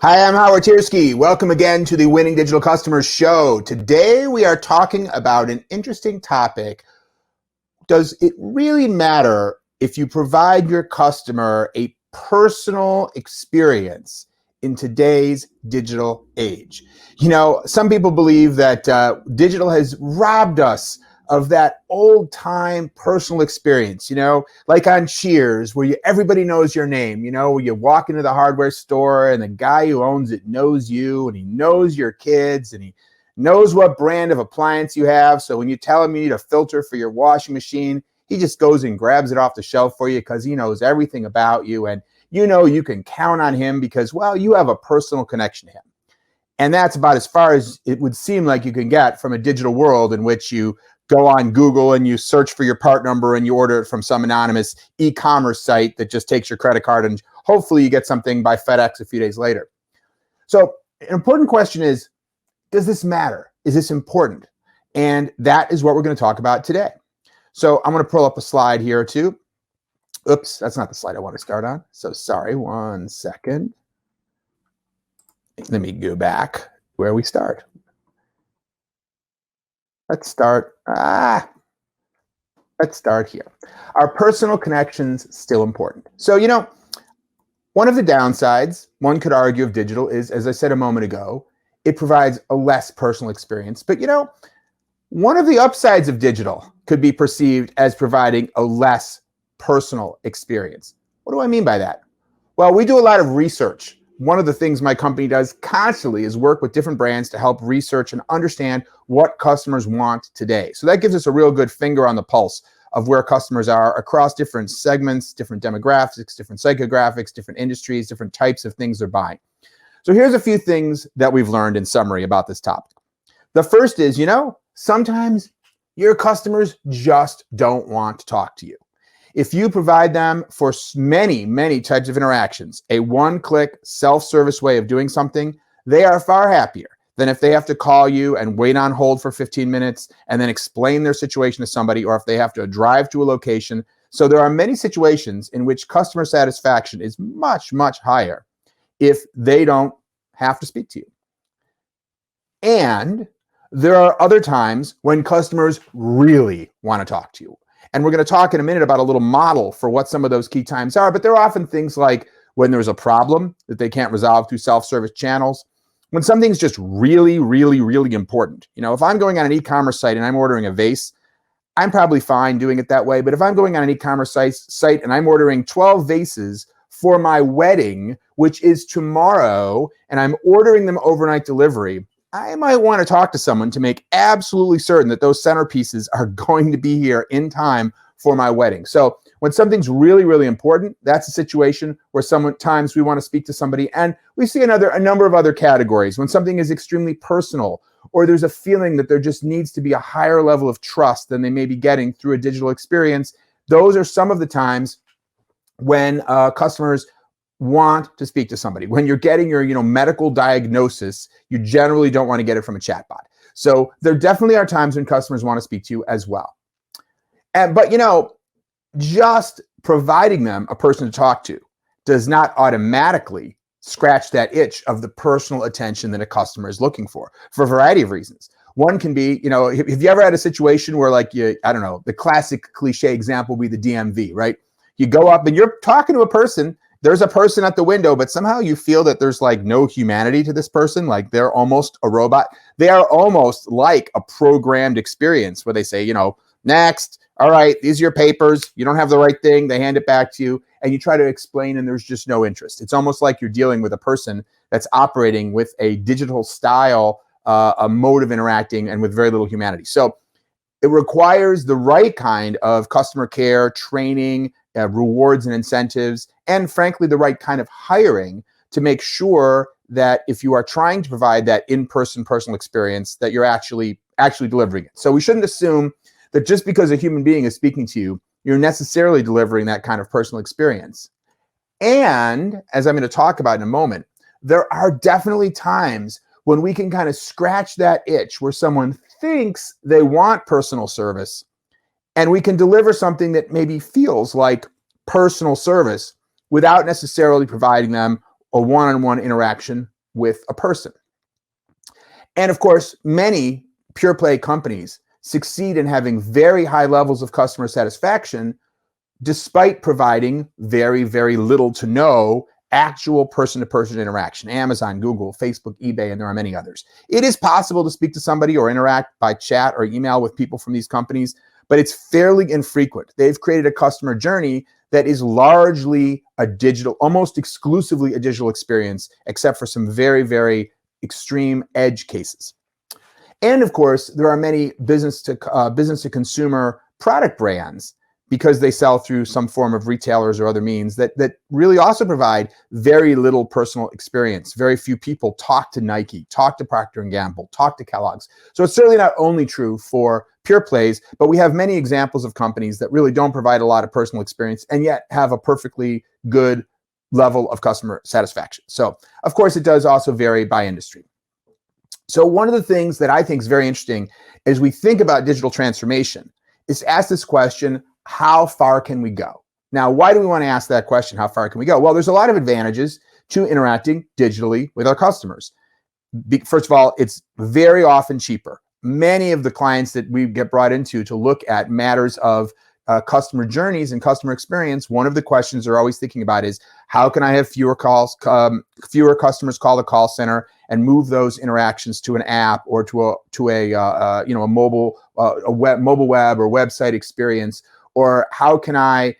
Hi, I'm Howard Tiersky. Welcome again to the Winning Digital Customers Show. Today we are talking about an interesting topic. Does it really matter if you provide your customer a personal experience in today's digital age? You know, some people believe that digital has robbed us of that old time personal experience, like on Cheers, where everybody knows your name, where you walk into the hardware store and the guy who owns it knows you and he knows your kids and he knows what brand of appliance you have. So when you tell him you need a filter for your washing machine, he just goes and grabs it off the shelf for you because he knows everything about you. And you can count on him because, well, you have a personal connection to him. And that's about as far as it would seem like you can get from a digital world in which you go on Google and you search for your part number and you order it from some anonymous e-commerce site that just takes your credit card and hopefully you get something by FedEx a few days later. So an important question is, does this matter? Is this important? And that is what we're going to talk about today. So I'm going to pull up a slide here too. Oops, that's not the slide I want to start on. So sorry, 1 second. Let me go back where we start. Let's start here. Are personal connections still important? So, one of the downsides, one could argue, of digital is, as I said a moment ago, it provides a less personal experience. But, one of the upsides of digital could be perceived as providing a less personal experience. What do I mean by that? Well, we do a lot of research. One of the things my company does constantly is work with different brands to help research and understand what customers want today. So that gives us a real good finger on the pulse of where customers are across different segments, different demographics, different psychographics, different industries, different types of things they're buying. So here's a few things that we've learned in summary about this topic. The first is, sometimes your customers just don't want to talk to you. If you provide them for many, many types of interactions, a one-click self-service way of doing something, they are far happier than if they have to call you and wait on hold for 15 minutes and then explain their situation to somebody, or if they have to drive to a location. So there are many situations in which customer satisfaction is much, much higher if they don't have to speak to you. And there are other times when customers really want to talk to you. And we're going to talk in a minute about a little model for what some of those key times are. But there are often things like when there's a problem that they can't resolve through self-service channels, when something's just really, really, really important. If I'm going on an e-commerce site and I'm ordering a vase, I'm probably fine doing it that way. But if I'm going on an e-commerce site and I'm ordering 12 vases for my wedding, which is tomorrow, and I'm ordering them overnight delivery, I might want to talk to someone to make absolutely certain that those centerpieces are going to be here in time for my wedding. So when something's really, really important, that's a situation where sometimes we want to speak to somebody. And we see a number of other categories. When something is extremely personal, or there's a feeling that there just needs to be a higher level of trust than they may be getting through a digital experience, those are some of the times when customers want to speak to somebody. When you're getting your medical diagnosis, you generally don't want to get it from a chatbot. So there definitely are times when customers want to speak to you as well. But just providing them a person to talk to does not automatically scratch that itch of the personal attention that a customer is looking for a variety of reasons. One can be, have you ever had a situation where the classic cliche example would be the DMV, right? You go up and you're talking to a person. There's a person at the window, but somehow you feel that there's no humanity to this person. Like they're almost a robot. They are almost like a programmed experience where they say, next, all right, these are your papers. You don't have the right thing. They hand it back to you and you try to explain and there's just no interest. It's almost like you're dealing with a person that's operating with a digital style, a mode of interacting and with very little humanity. So it requires the right kind of customer care, training, rewards and incentives, and frankly, the right kind of hiring to make sure that if you are trying to provide that in-person personal experience, that you're actually delivering it. So we shouldn't assume that just because a human being is speaking to you, you're necessarily delivering that kind of personal experience. And as I'm going to talk about in a moment, there are definitely times when we can kind of scratch that itch where someone thinks they want personal service, and we can deliver something that maybe feels like personal service without necessarily providing them a one-on-one interaction with a person. And of course, many pure play companies succeed in having very high levels of customer satisfaction despite providing very, very little to no actual person-to-person interaction. Amazon, Google, Facebook, eBay, and there are many others. It is possible to speak to somebody or interact by chat or email with people from these companies, but it's fairly infrequent. They've created a customer journey that is largely a digital, almost exclusively a digital experience, except for some very, very extreme edge cases. And of course, there are many business to consumer product brands, because they sell through some form of retailers or other means, that really also provide very little personal experience. Very few people talk to Nike, talk to Procter & Gamble, talk to Kellogg's. So it's certainly not only true for pure plays, but we have many examples of companies that really don't provide a lot of personal experience and yet have a perfectly good level of customer satisfaction. So of course, it does also vary by industry. So one of the things that I think is very interesting as we think about digital transformation is to ask this question: how far can we go? Now, why do we want to ask that question? How far can we go? Well, there's a lot of advantages to interacting digitally with our customers. First of all, it's very often cheaper. Many of the clients that we get brought into to look at matters of customer journeys and customer experience, one of the questions they're always thinking about is, how can I have fewer customers call the call center and move those interactions to an app or to a mobile web or website experience? Or how can I,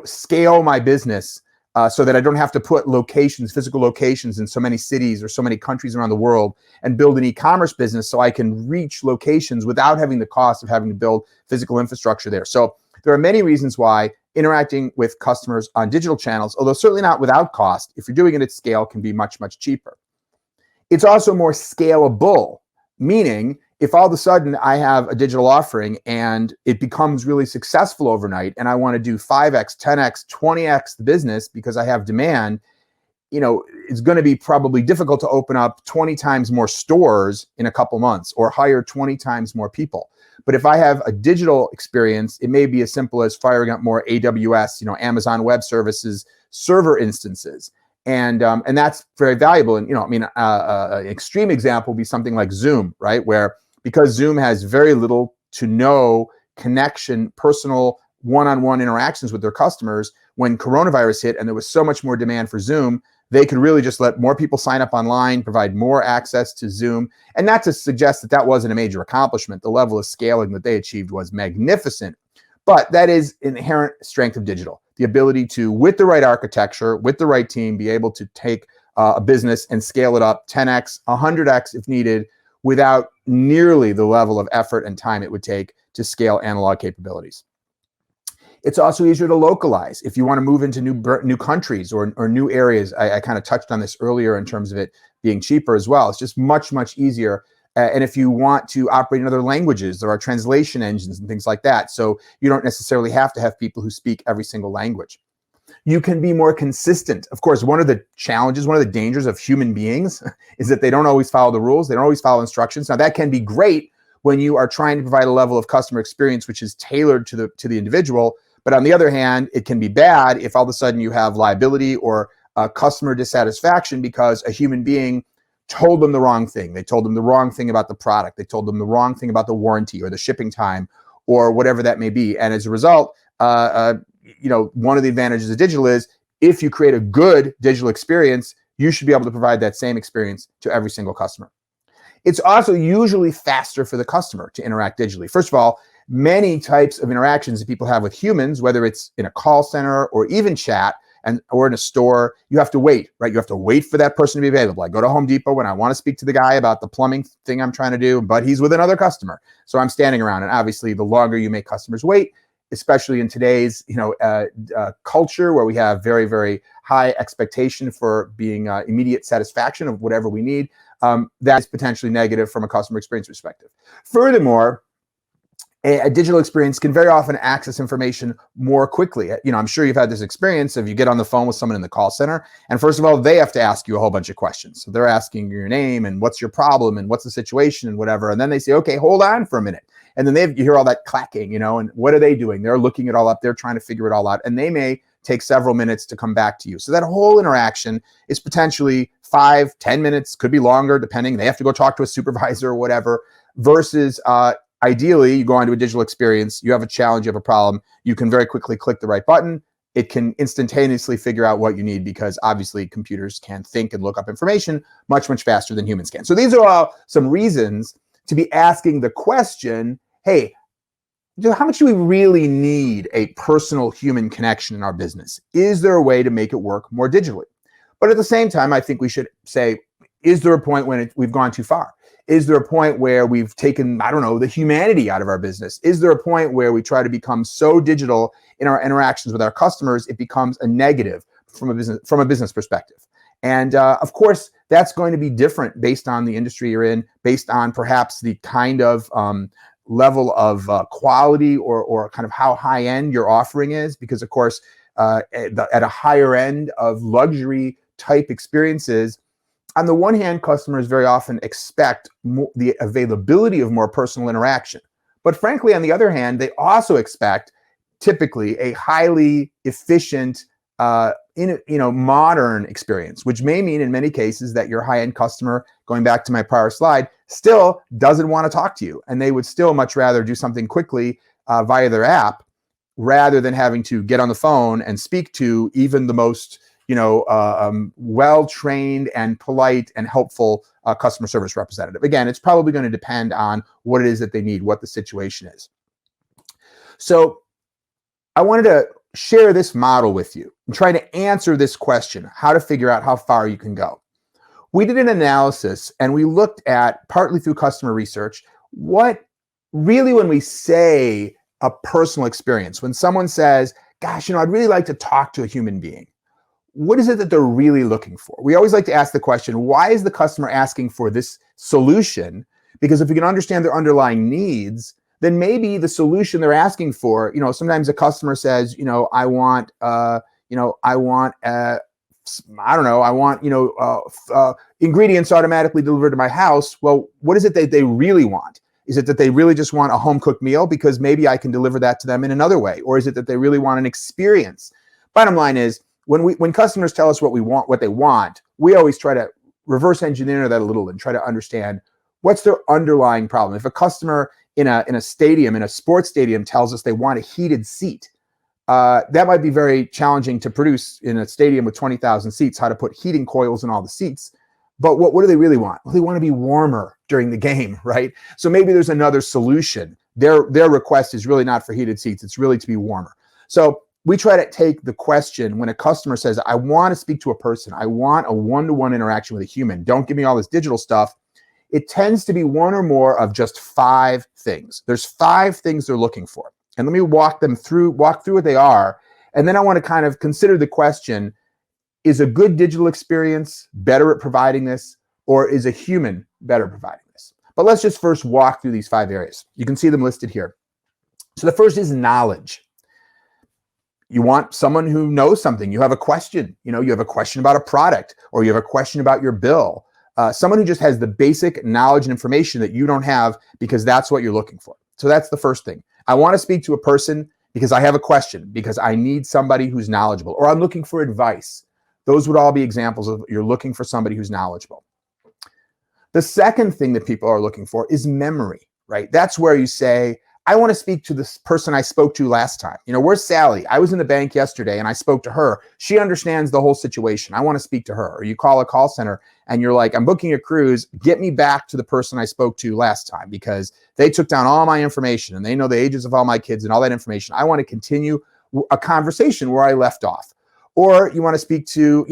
scale my business so that I don't have to put physical locations in so many cities or so many countries around the world, and build an e-commerce business so I can reach locations without having the cost of having to build physical infrastructure there. So there are many reasons why interacting with customers on digital channels, although certainly not without cost, if you're doing it at scale, can be much, much cheaper. It's also more scalable, meaning if all of a sudden I have a digital offering and it becomes really successful overnight and I want to do 5x, 10x, 20x the business because I have demand, it's going to be probably difficult to open up 20 times more stores in a couple months or hire 20 times more people. But if I have a digital experience, it may be as simple as firing up more AWS, Amazon Web Services server instances. And that's very valuable. And, an extreme example would be something like Zoom, right? Where because Zoom has very little to no connection, personal one-on-one interactions with their customers, when coronavirus hit and there was so much more demand for Zoom, they could really just let more people sign up online, provide more access to Zoom. And not to suggest that that wasn't a major accomplishment. The level of scaling that they achieved was magnificent. But that is inherent strength of digital, the ability to, with the right architecture, with the right team, be able to take a business and scale it up 10x, 100x if needed, without nearly the level of effort and time it would take to scale analog capabilities. It's also easier to localize. If you want to move into new countries or new areas, I kind of touched on this earlier in terms of it being cheaper as well. It's just much, much easier. And if you want to operate in other languages, there are translation engines and things like that. So you don't necessarily have to have people who speak every single language. You can be more consistent. Of course, one of the challenges, one of the dangers of human beings is that they don't always follow the rules. They don't always follow instructions. Now, that can be great when you are trying to provide a level of customer experience which is tailored to the individual. But on the other hand, it can be bad if all of a sudden you have liability or customer dissatisfaction because a human being told them the wrong thing. They told them the wrong thing about the product. They told them the wrong thing about the warranty or the shipping time or whatever that may be. And as a result, one of the advantages of digital is if you create a good digital experience, you should be able to provide that same experience to every single customer. It's also usually faster for the customer to interact digitally. First of all, many types of interactions that people have with humans, whether it's in a call center or even chat or in a store, you have to wait, right? You have to wait for that person to be available. I go to Home Depot when I want to speak to the guy about the plumbing thing I'm trying to do, but he's with another customer. So I'm standing around. And obviously, the longer you make customers wait, especially in today's culture where we have very, very high expectation for being immediate satisfaction of whatever we need, that is potentially negative from a customer experience perspective. Furthermore, a digital experience can very often access information more quickly. I'm sure you've had this experience of you get on the phone with someone in the call center, and first of all, they have to ask you a whole bunch of questions. So they're asking your name and what's your problem and what's the situation and whatever. And then they say, okay, hold on for a minute. And then you hear all that clacking, and what are they doing? They're looking it all up. They're trying to figure it all out. And they may take several minutes to come back to you. So that whole interaction is potentially 5-10 minutes, could be longer, depending. They have to go talk to a supervisor or whatever, versus ideally, you go onto a digital experience, you have a challenge, you have a problem, you can very quickly click the right button. It can instantaneously figure out what you need, because obviously computers can think and look up information much, much faster than humans can. So these are all some reasons to be asking the question, hey, how much do we really need a personal human connection in our business? Is there a way to make it work more digitally? But at the same time, I think we should say, is there a point when we've gone too far? Is there a point where we've taken, I don't know, the humanity out of our business? Is there a point where we try to become so digital in our interactions with our customers, it becomes a negative from a business perspective? And of course, that's going to be different based on the industry you're in, based on perhaps the kind of level of quality or kind of how high end your offering is, because of course, at a higher end of luxury type experiences, on the one hand, customers very often expect the availability of more personal interaction. But frankly, on the other hand, they also expect typically a highly efficient, modern experience, which may mean in many cases that your high-end customer, going back to my prior slide, still doesn't want to talk to you. And they would still much rather do something quickly via their app rather than having to get on the phone and speak to even the most well-trained and polite and helpful customer service representative. Again, it's probably going to depend on what it is that they need, what the situation is. So I wanted to share this model with you and try to answer this question, how to figure out how far you can go. We did an analysis and we looked at, partly through customer research, what really, when we say a personal experience, when someone says, gosh, I'd really like to talk to a human being, what is it that they're really looking for? We always like to ask the question, why is the customer asking for this solution? Because if we can understand their underlying needs, then maybe the solution they're asking for, sometimes a customer says, I want ingredients automatically delivered to my house. Well, what is it that they really want? Is it that they really just want a home cooked meal because maybe I can deliver that to them in another way? Or is it that they really want an experience? Bottom line is, when customers tell us what they want, we always try to reverse engineer that a little and try to understand what's their underlying problem. If a customer in a stadium, in a sports stadium, tells us they want a heated seat, that might be very challenging to produce in a stadium with 20,000 seats, how to put heating coils in all the seats. But what do they really want? Well, they want to be warmer during the game, right? So maybe there's another solution. Their request is really not for heated seats. It's really to be warmer. So we try to take the question when a customer says, I want to speak to a person, I want a one-to-one interaction with a human, don't give me all this digital stuff. It tends to be one or more of just 5 things. There's 5 things they're looking for. And let me walk through what they are. And then I want to kind of consider the question, is a good digital experience better at providing this, or is a human better at providing this? But let's just first walk through these 5 areas. You can see them listed here. So the first is knowledge. You want someone who knows something. You have a question. You have a question about a product, or you have a question about your bill. Someone who just has the basic knowledge and information that you don't have, because that's what you're looking for. So that's the first thing. I want to speak to a person because I have a question, because I need somebody who's knowledgeable, or I'm looking for advice. Those would all be examples of you're looking for somebody who's knowledgeable. The second thing that people are looking for is memory, right? That's where you say, I want to speak to this person I spoke to last time. Where's Sally? I was in the bank yesterday and I spoke to her. She understands the whole situation. I want to speak to her. Or you call a call center and you're like, I'm booking a cruise. Get me back to the person I spoke to last time, because they took down all my information and they know the ages of all my kids and all that information. I want to continue a conversation where I left off. Or you want to speak to,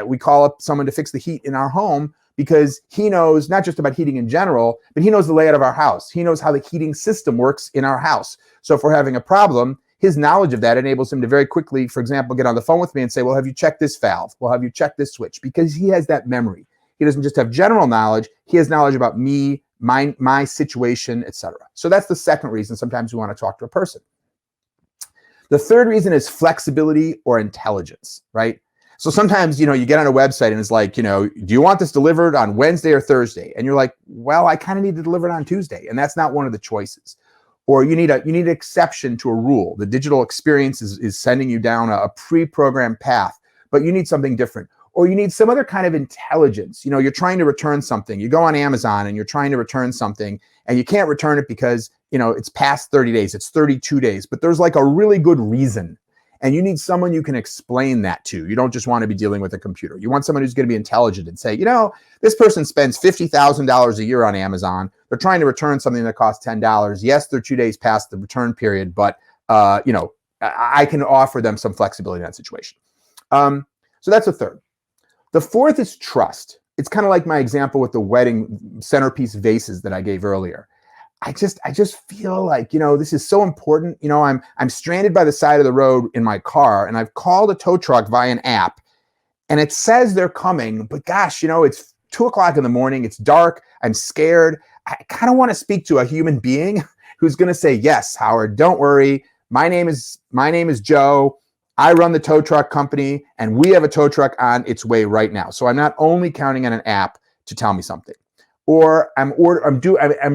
we call up someone to fix the heat in our home, because he knows not just about heating in general, but he knows the layout of our house. He knows how the heating system works in our house. So if we're having a problem, his knowledge of that enables him to very quickly, for example, get on the phone with me and say, well, have you checked this valve? Well, have you checked this switch? Because he has that memory. He doesn't just have general knowledge. He has knowledge about me, my situation, etc. So that's the second reason sometimes we want to talk to a person. The third reason is flexibility or intelligence, right? So sometimes, you get on a website and it's like, do you want this delivered on Wednesday or Thursday? And you're like, well, I kind of need to deliver it on Tuesday. And that's not one of the choices. or you need an exception to a rule. The digital experience is sending you down a pre-programmed path, but you need something different. Or you need some other kind of intelligence. You're trying to return something. You go on Amazon and you're trying to return something and you can't return it because, it's past 30 days, it's 32 days, but there's like a really good reason. And you need someone you can explain that to. You don't just want to be dealing with a computer. You want someone who's going to be intelligent and say, this person spends $50,000 a year on Amazon. They're trying to return something that costs $10. Yes, they're 2 days past the return period, but, I can offer them some flexibility in that situation. So that's a third. The fourth is trust. It's kind of like my example with the wedding centerpiece vases that I gave earlier. I just feel like, this is so important. I'm stranded by the side of the road in my car and I've called a tow truck via an app and it says they're coming, but gosh, it's 2:00 in the morning. It's dark. I'm scared. I kind of want to speak to a human being who's going to say, yes, Howard, don't worry. My name is Joe. I run the tow truck company and we have a tow truck on its way right now. So I'm not only counting on an app to tell me something, or I'm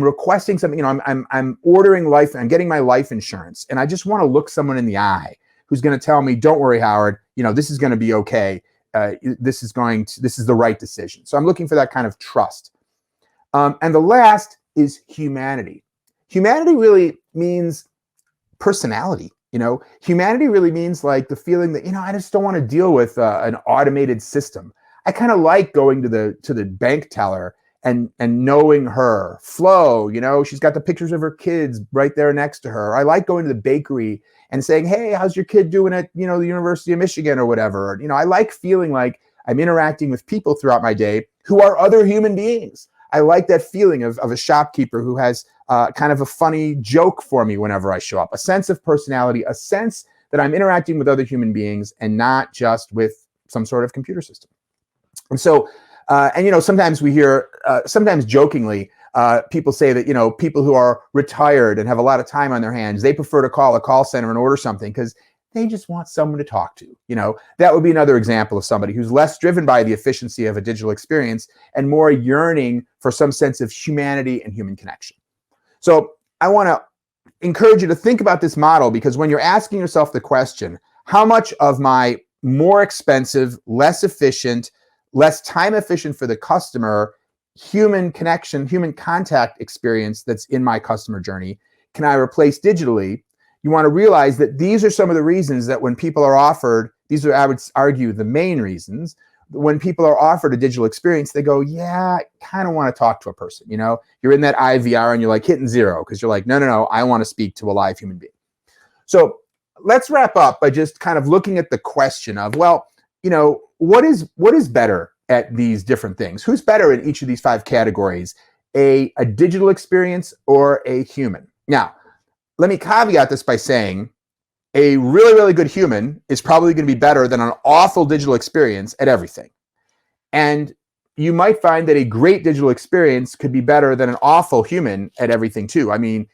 requesting something, I'm ordering life, I'm getting my life insurance. And I just want to look someone in the eye who's going to tell me, don't worry, Howard, this is going to be okay. This is the right decision. So I'm looking for that kind of trust. And the last is humanity. Humanity really means personality. Humanity really means like the feeling that, I just don't want to deal with an automated system. I kind of like going to the bank teller and knowing her flow. She's got the pictures of her kids right there next to her. I like going to the bakery and saying, hey, how's your kid doing at, the University of Michigan or whatever. I like feeling like I'm interacting with people throughout my day who are other human beings. I like that feeling of a shopkeeper who has kind of a funny joke for me whenever I show up, a sense of personality, a sense that I'm interacting with other human beings and not just with some sort of computer system. And so, sometimes we hear, sometimes jokingly, people say that, people who are retired and have a lot of time on their hands, they prefer to call a call center and order something because they just want someone to talk to. That would be another example of somebody who's less driven by the efficiency of a digital experience and more yearning for some sense of humanity and human connection. So I want to encourage you to think about this model, because when you're asking yourself the question, how much of my more expensive, less efficient, less time efficient for the customer, human connection, human contact experience that's in my customer journey can I replace digitally? You want to realize that these are some of the reasons that when people are offered, these are, I would argue, the main reasons, when people are offered a digital experience, they go, yeah, I kind of want to talk to a person. You're in that IVR and you're like hitting zero because you're like, no, I want to speak to a live human being. So let's wrap up by just kind of looking at the question of, well, what is better at these different things? Who's better in each of these 5 categories, a digital experience or a human? Now, let me caveat this by saying a really, really good human is probably going to be better than an awful digital experience at everything. And you might find that a great digital experience could be better than an awful human at everything too. I mean,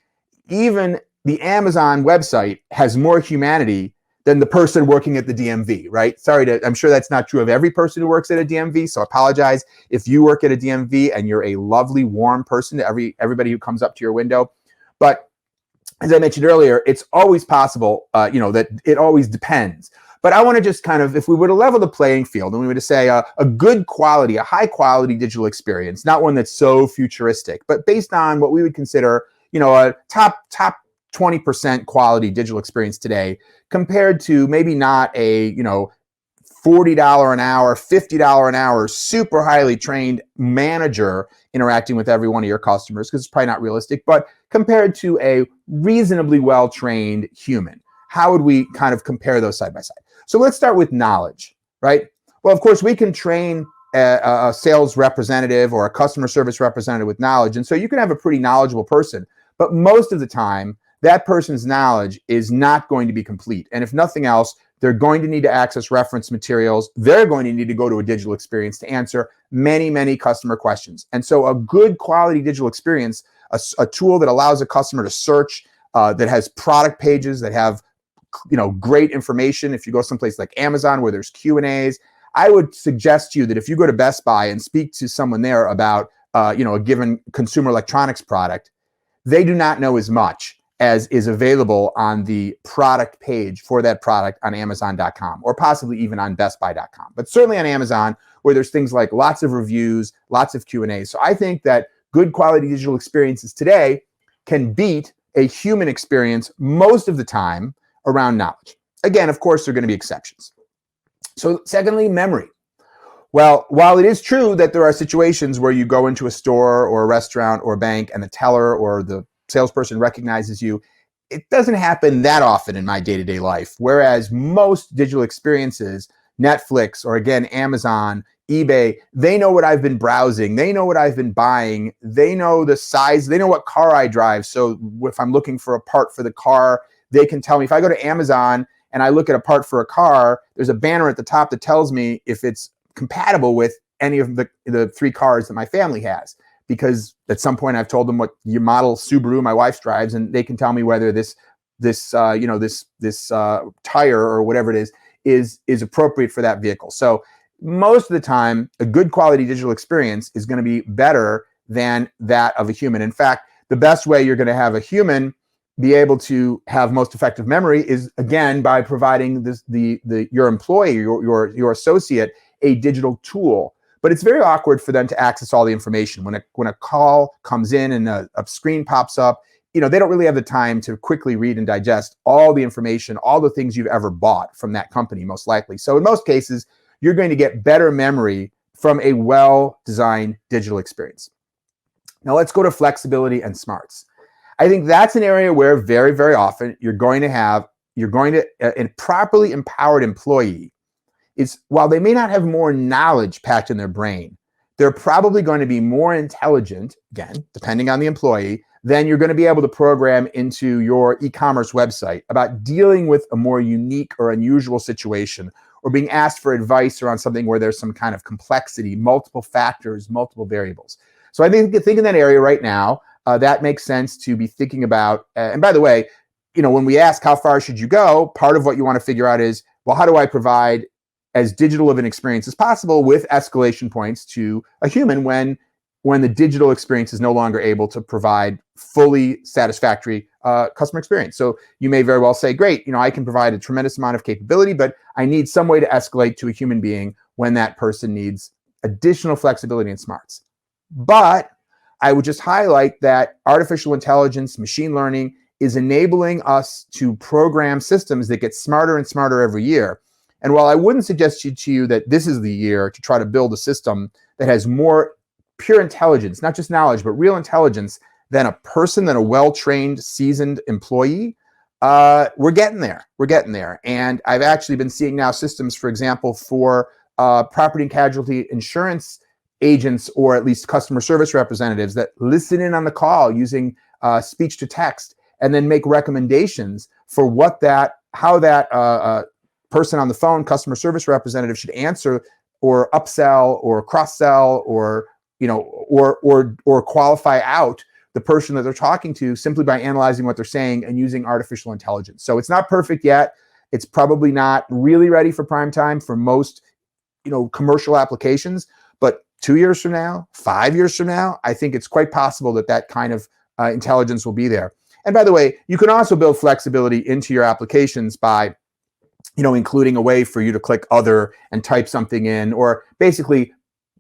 even the Amazon website has more humanity than the person working at the DMV, right? I'm sure that's not true of every person who works at a DMV, so I apologize if you work at a DMV and you're a lovely, warm person to everybody who comes up to your window. But as I mentioned earlier, it's always possible, that it always depends. But I want to just kind of, if we were to level the playing field and we were to say a good quality, a high quality digital experience, not one that's so futuristic, but based on what we would consider, a top 20% quality digital experience today, compared to maybe not a, $40 an hour, $50 an hour, super highly trained manager interacting with every one of your customers, because it's probably not realistic, but compared to a reasonably well-trained human, how would we kind of compare those side by side? So let's start with knowledge, right? Well, of course, we can train a sales representative or a customer service representative with knowledge. And so you can have a pretty knowledgeable person, but most of the time, that person's knowledge is not going to be complete. And if nothing else, they're going to need to access reference materials. They're going to need to go to a digital experience to answer many, many customer questions. And so a good quality digital experience, a tool that allows a customer to search, that has product pages, that have great information. If you go someplace like Amazon where there's Q&As, I would suggest to you that if you go to Best Buy and speak to someone there about a given consumer electronics product, they do not know as much as is available on the product page for that product on Amazon.com, or possibly even on BestBuy.com, but certainly on Amazon, where there's things like lots of reviews, lots of Q&A. So I think that good quality digital experiences today can beat a human experience most of the time around knowledge. Again, of course, there are going to be exceptions. So secondly, memory. Well, while it is true that there are situations where you go into a store or a restaurant or a bank and the teller or the salesperson recognizes you, it doesn't happen that often in my day-to-day life. Whereas most digital experiences, Netflix or again, Amazon, eBay, they know what I've been browsing. They know what I've been buying. They know the size. They know what car I drive. So if I'm looking for a part for the car, they can tell me. If I go to Amazon and I look at a part for a car, there's a banner at the top that tells me if it's compatible with any of the 3 cars that my family has, because at some point I've told them what your model Subaru my wife drives, and they can tell me whether this tire or whatever it is appropriate for that vehicle. So most of the time, a good quality digital experience is going to be better than that of a human. In fact, the best way you're going to have a human be able to have most effective memory is, again, by providing your employee, your associate, a digital tool. But it's very awkward for them to access all the information. When a call comes in and a screen pops up, they don't really have the time to quickly read and digest all the information, all the things you've ever bought from that company, most likely. So in most cases, you're going to get better memory from a well-designed digital experience. Now let's go to flexibility and smarts. I think that's an area where very, very often a properly empowered employee is, while they may not have more knowledge packed in their brain, they're probably going to be more intelligent, again, depending on the employee, than you're going to be able to program into your e-commerce website about dealing with a more unique or unusual situation, or being asked for advice around something where there's some kind of complexity, multiple factors, multiple variables. So I think in that area right now, that makes sense to be thinking about. And by the way, when we ask how far should you go, part of what you want to figure out is, well, how do I provide as digital of an experience as possible with escalation points to a human when the digital experience is no longer able to provide fully satisfactory customer experience. So you may very well say, great, I can provide a tremendous amount of capability, but I need some way to escalate to a human being when that person needs additional flexibility and smarts. But I would just highlight that artificial intelligence, machine learning is enabling us to program systems that get smarter and smarter every year. And while I wouldn't suggest to you that this is the year to try to build a system that has more pure intelligence, not just knowledge, but real intelligence than a person, than a well-trained, seasoned employee, we're getting there. We're getting there. And I've actually been seeing now systems, for example, for property and casualty insurance agents, or at least customer service representatives, that listen in on the call using speech to text, and then make recommendations for how that person on the phone, customer service representative, should answer or upsell or cross-sell or qualify out the person that they're talking to simply by analyzing what they're saying and using artificial intelligence. So it's not perfect yet. It's probably not really ready for prime time for most, commercial applications. But 2 years from now, 5 years from now, I think it's quite possible that kind of intelligence will be there. And by the way, you can also build flexibility into your applications by including a way for you to click other and type something in, or basically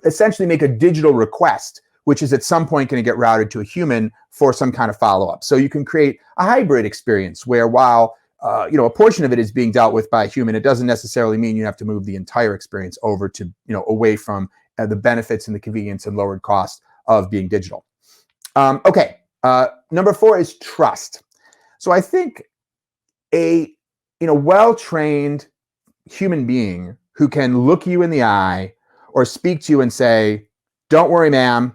essentially make a digital request, which is at some point going to get routed to a human for some kind of follow-up. So you can create a hybrid experience where, while a portion of it is being dealt with by a human, it doesn't necessarily mean you have to move the entire experience over to, away from the benefits and the convenience and lowered cost of being digital. Okay. Number 4 is trust. So I think a well-trained human being who can look you in the eye or speak to you and say, don't worry, ma'am,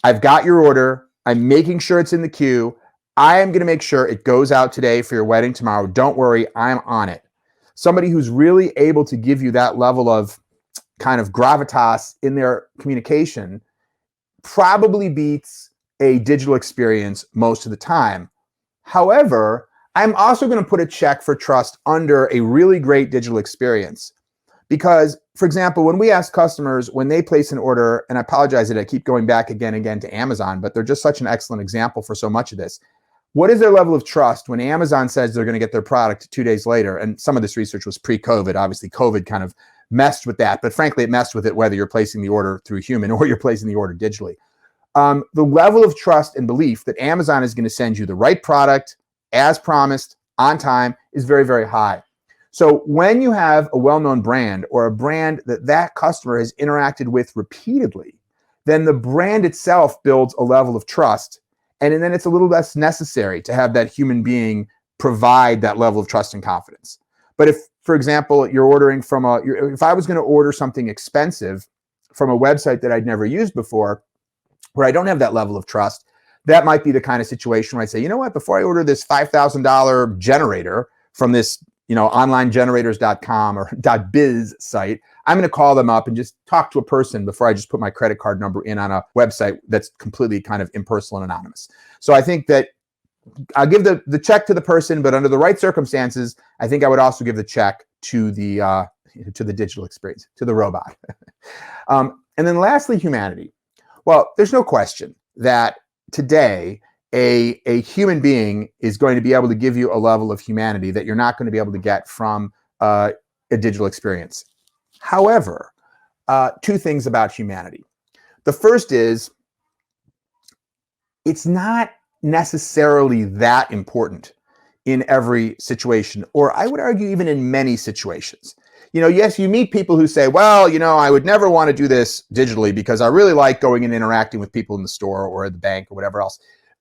I've got your order. I'm making sure it's in the queue. I am going to make sure it goes out today for your wedding tomorrow. Don't worry, I'm on it. Somebody who's really able to give you that level of kind of gravitas in their communication probably beats a digital experience most of the time. However, I'm also going to put a check for trust under a really great digital experience. Because, for example, when we ask customers when they place an order, and I apologize that I keep going back again and again to Amazon, but they're just such an excellent example for so much of this. What is their level of trust when Amazon says they're going to get their product 2 days later? And some of this research was pre-COVID. Obviously, COVID kind of messed with that. But frankly, it messed with it whether you're placing the order through human or you're placing the order digitally. The level of trust and belief that Amazon is going to send you the right product as promised on time is very, very high. So when you have a well-known brand or a brand that customer has interacted with repeatedly, then the brand itself builds a level of trust. And then it's a little less necessary to have that human being provide that level of trust and confidence. But if, for example, you're ordering from if I was going to order something expensive from a website that I'd never used before, where I don't have that level of trust, that might be the kind of situation where I say, you know what, before I order this $5,000 generator from this, onlinegenerators.com or .biz site, I'm going to call them up and just talk to a person before I just put my credit card number in on a website that's completely kind of impersonal and anonymous. So I think that I'll give the check to the person, but under the right circumstances, I think I would also give the check to the digital experience, to the robot. And then lastly, humanity. Well, there's no question that today a human being is going to be able to give you a level of humanity that you're not going to be able to get from a digital experience. However, two things about humanity. The first is it's not necessarily that important in every situation, or I would argue even in many situations. Yes, you meet people who say, well, I would never want to do this digitally because I really like going and interacting with people in the store or at the bank or whatever else.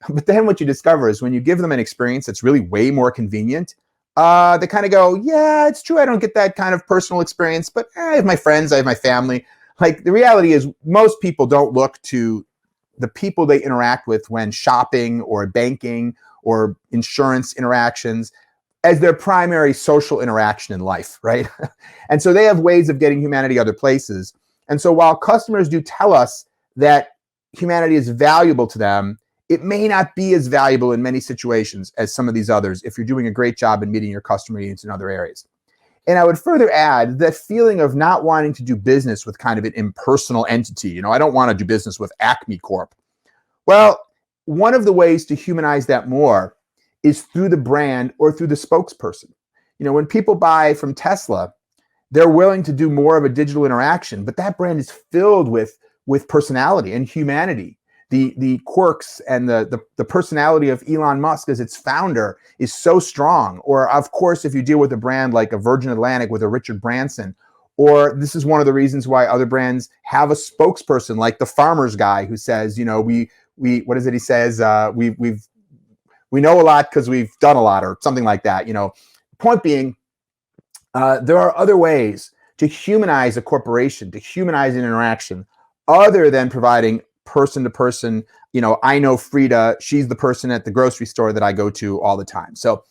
But then what you discover is when you give them an experience that's really way more convenient, they kind of go, yeah, it's true, I don't get that kind of personal experience, but I have my friends, I have my family. Like, the reality is most people don't look to the people they interact with when shopping or banking or insurance interactions as their primary social interaction in life, right? And so they have ways of getting humanity other places. And so while customers do tell us that humanity is valuable to them, it may not be as valuable in many situations as some of these others if you're doing a great job in meeting your customer needs in other areas. And I would further add that feeling of not wanting to do business with kind of an impersonal entity. I don't want to do business with Acme Corp. Well, one of the ways to humanize that more is through the brand or through the spokesperson. When people buy from Tesla, they're willing to do more of a digital interaction, but that brand is filled with personality and humanity. The quirks and the personality of Elon Musk as its founder is so strong. Or, of course, if you deal with a brand like a Virgin Atlantic with a Richard Branson, or this is one of the reasons why other brands have a spokesperson like the farmer's guy who says, we what is it he says? We know a lot because we've done a lot, or something like that. Point being, there are other ways to humanize a corporation, to humanize an interaction, other than providing person to person. I know Frida, she's the person at the grocery store that I go to all the time. So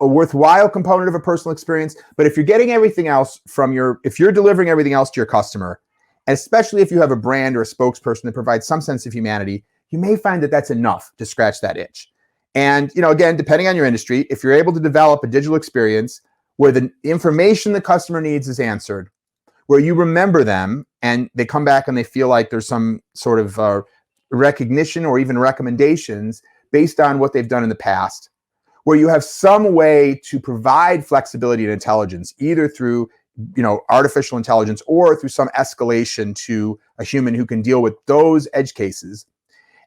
a worthwhile component of a personal experience. But if you're getting everything else if you're delivering everything else to your customer, and especially if you have a brand or a spokesperson that provides some sense of humanity, you may find that that's enough to scratch that itch. And, again, depending on your industry, if you're able to develop a digital experience where the information the customer needs is answered, where you remember them and they come back and they feel like there's some sort of recognition or even recommendations based on what they've done in the past, where you have some way to provide flexibility and intelligence, either through artificial intelligence or through some escalation to a human who can deal with those edge cases.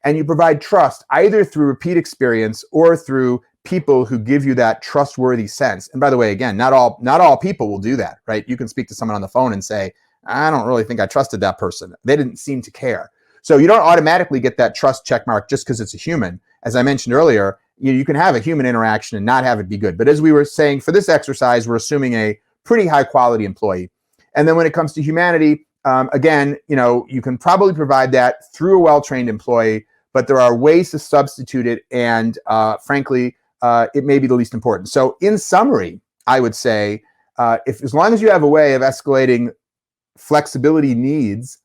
And you provide trust either through repeat experience or through people who give you that trustworthy sense. And by the way, again, not all people will do that, right? You can speak to someone on the phone and say, I don't really think I trusted that person. They didn't seem to care. So you don't automatically get that trust check mark just because it's a human. As I mentioned earlier, you can have a human interaction and not have it be good. But as we were saying, for this exercise, we're assuming a pretty high quality employee. And then when it comes to humanity, again, you can probably provide that through a well-trained employee, but there are ways to substitute it. And frankly, it may be the least important. So in summary, I would say, as long as you have a way of escalating flexibility needs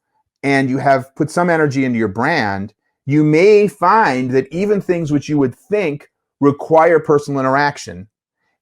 and you have put some energy into your brand, you may find that even things which you would think require personal interaction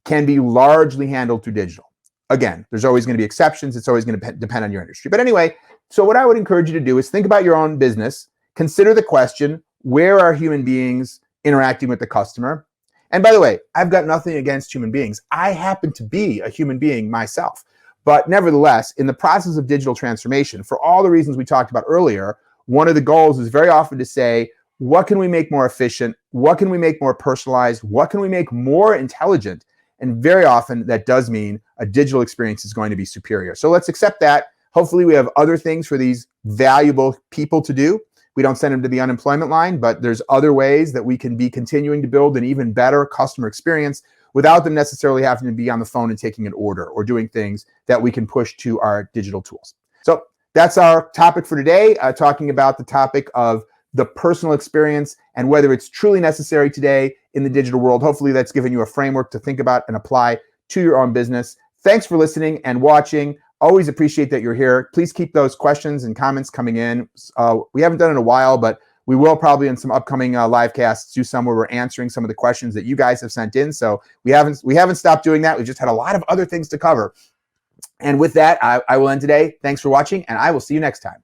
can be largely handled through digital. Again, there's always going to be exceptions. It's always going to depend on your industry. But anyway, so what I would encourage you to do is think about your own business. Consider the question, where are human beings interacting with the customer? And by the way, I've got nothing against human beings. I happen to be a human being myself. But nevertheless, in the process of digital transformation, for all the reasons we talked about earlier, one of the goals is very often to say, what can we make more efficient? What can we make more personalized? What can we make more intelligent? And very often that does mean a digital experience is going to be superior. So let's accept that. Hopefully we have other things for these valuable people to do. We don't send them to the unemployment line, but there's other ways that we can be continuing to build an even better customer experience without them necessarily having to be on the phone and taking an order or doing things that we can push to our digital tools. So that's our topic for today, talking about the topic of the personal experience and whether it's truly necessary today in the digital world. Hopefully that's given you a framework to think about and apply to your own business. Thanks for listening and watching. Always appreciate that you're here. Please keep those questions and comments coming in. We haven't done it in a while, but we will probably in some upcoming live casts do some where we're answering some of the questions that you guys have sent in. So we haven't stopped doing that. We've just had a lot of other things to cover. And with that, I will end today. Thanks for watching, and I will see you next time.